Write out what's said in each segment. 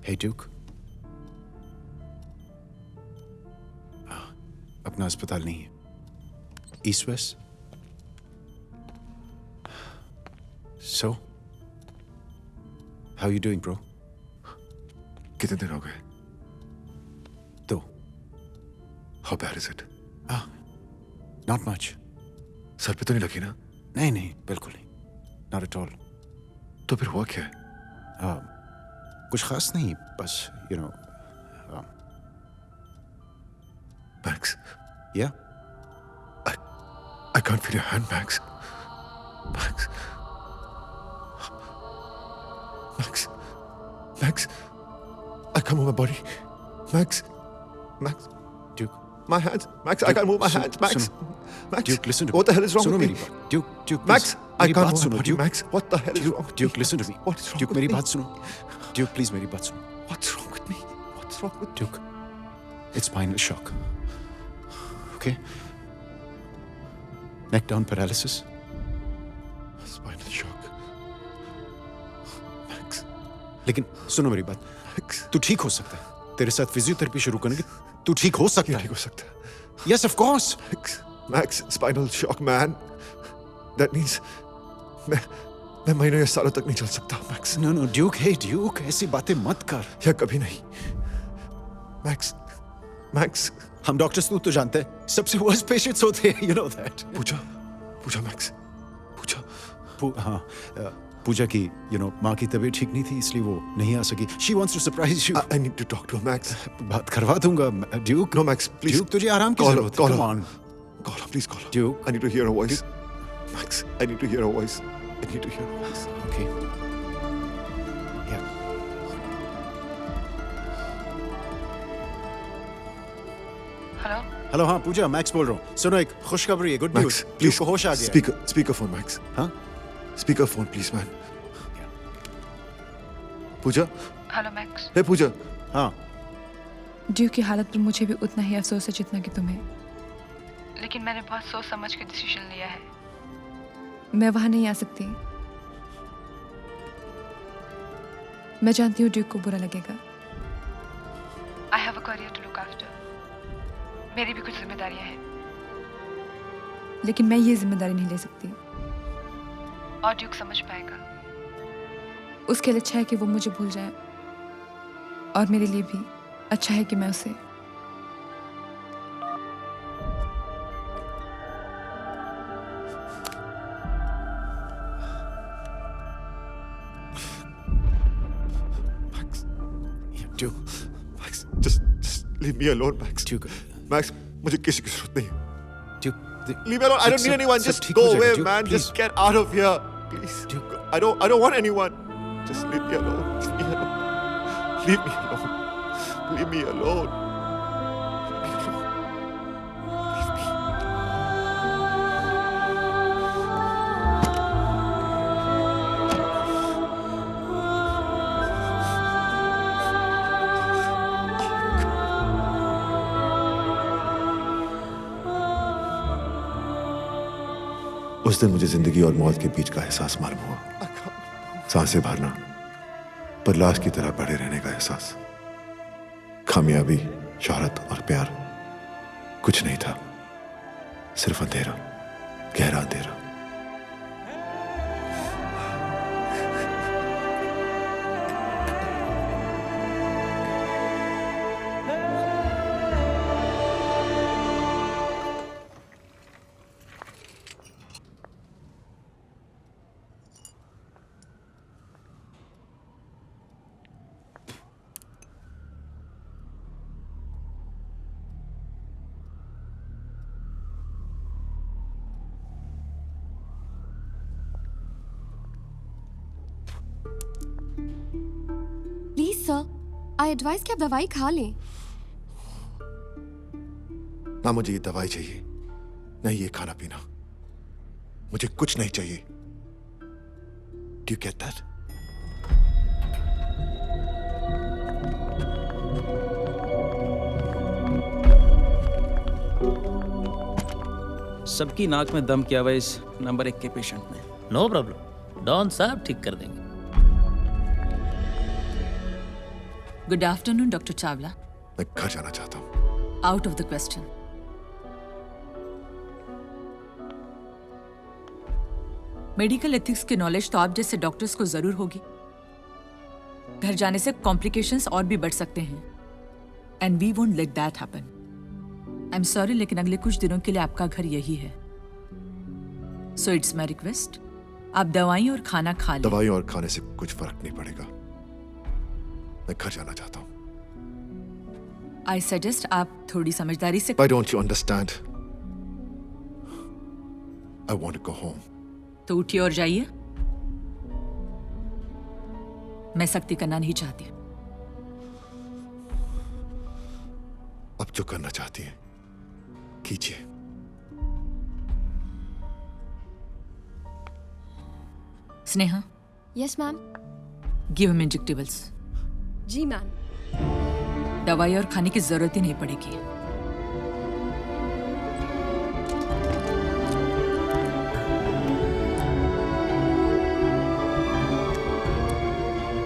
Hey Duke. अपना अस्पताल नहीं है. East West. So, how are you doing, bro? कितने दिन हो गए? 2. How bad is it? Not much. Sir पे तो नहीं लगी ना? नहीं नहीं, बिल्कुल नहीं. Not at all. तो फिर हुआ क्या है? कुछ खास नहीं, बस you know. Max, Yeah. I can't feel your hand, Max. Max. Max. Max. I can't move my body. Max. Max. Duke. My hands. Max, I can't move my hands. Max. Max. Duke, listen to me. What the hell is wrong सुनो with मेरी me? बात. Duke, Max, please. I मेरी can't बात move my सुनो, body. Duke. Max, what the hell is wrong with Duke, me? listen to me. What is wrong Duke, with मेरी me? बात सुनो. Duke, please मेरी बात सुनो. What's wrong with me? What's wrong with me? Duke, it's spinal shock. Okay? Neck down paralysis. Spinal shock. Max. लेकिन सुनो मेरी बात. Max. तू ठीक हो सकता है. तेरे साथ फिजियोथेरेपी शुरू करने के तू ठीक हो सकता ये है. ठीक हो सकता है. Yes, of course. Max, spinal shock, man. That means मैं महीनों या सालों तक नहीं चल सकता, Max. No, no, Duke, hey Duke, ऐसी बातें मत कर. या कभी नहीं. Max. हम डॉक्टर्स तू तो जानते हैं, सबसे worst patients होते हैं, you know that. Puja, Max. हाँ, पूजा की, you know, माँ की तबीयत ठीक नहीं थी, इसलिए वो नहीं आ सकी. She wants to surprise you. I need to talk to her, Max. बात करवा दूंगा, Duke. No, Max, please. Duke, तुझे आराम की जरूरत है. Call Come her. on. Call her, please call her. Duke. I need to hear her voice. Max, I need to hear her voice. I need to hear her voice. Okay. Yeah. Hello hello, हाँ पूजा, max बोल रहा हूँ. सुनो, एक खुशखबरी है, good news. Max, please. को होश आ गया. Speakerphone, Max. हाँ? Speakerphone, please, man. Pooja. Hello Max. Hey, Pooja. हाँ. ड्यू की हालत पर मुझे भी उतना ही अफसोस है जितना कि तुम्हें. लेकिन मैंने बहुत सोच समझ के डिसीजन लिया है. मैं वहां नहीं आ सकती. मैं जानती हूँ ड्यूक को बुरा लगेगा. I have a career to look after. मेरी भी कुछ जिम्मेदारियां हैं. लेकिन मैं ये जिम्मेदारी नहीं ले सकती. और ड्यूक समझ पाएगा. उसके लिए अच्छा है कि वो मुझे भूल जाए. और मेरे लिए भी अच्छा है कि मैं उसे. Duke. Max, just leave me alone, Max. Duke. Max, मुझे किसी की जरूरत नहीं है. Duke. Leave me alone. I don't need anyone. Just go away, man. Just get out of here, please. Duke. I don't want anyone. Just leave me alone. Leave me alone. Leave me alone. Leave me alone. उस दिन मुझे जिंदगी और मौत के बीच का एहसास मालूम हुआ. सांसें भरना, पर लाश की तरह पड़े रहने का एहसास. कामयाबी, शोहरत और प्यार कुछ नहीं था. सिर्फ अंधेरा, गहरा अंधेरा. प्लीज सर, आई एडवाइस कि आप दवाई खा लें. ना मुझे ये दवाई चाहिए, नहीं ये खाना पीना. मुझे कुछ नहीं चाहिए. Do you get that? सबकी नाक में दम किया हुआ इस नंबर 1 के पेशेंट में. नो प्रॉब्लम, डॉन साहब ठीक कर देंगे. Good afternoon doctor Chawla. मैं घर जाना चाहता हूँ. Out of the question. Medical ethics की नॉलेज तो आप जैसे डॉक्टर्स को जरूर होगी. घर जाने से कॉम्प्लिकेशंस और भी बढ़ सकते हैं. And we won't let that happen. I am sorry, लेकिन अगले कुछ दिनों के लिए आपका घर यही है. सो इट्स माई रिक्वेस्ट, आप दवाई और खाना खा लें. दवाई और खाने से कुछ फर्क नहीं पड़ेगा. मैं घर जाना चाहता हूँ. आई सजेस्ट आप थोड़ी समझदारी से. Why don't you understand? I want to go home. तो उठिए और जाइए. मैं सख्ती करना नहीं चाहती. अब जो करना चाहती हैं कीजिए. Sneha, yes ma'am. Give him injectables. जी मैम. दवाई और खाने की जरूरत ही नहीं पड़ेगी.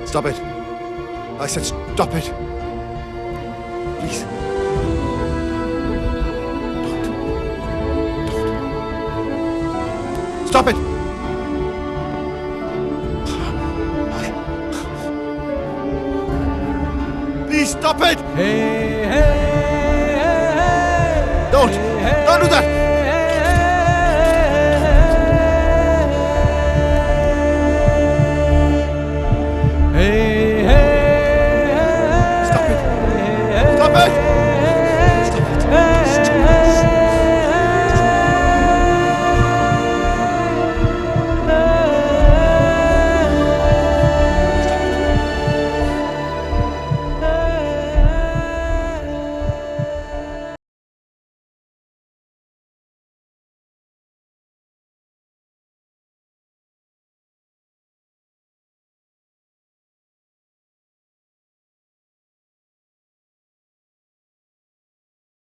Stop it. I said stop it. Please. Don't. Stop it. Please stop it. Don't do that.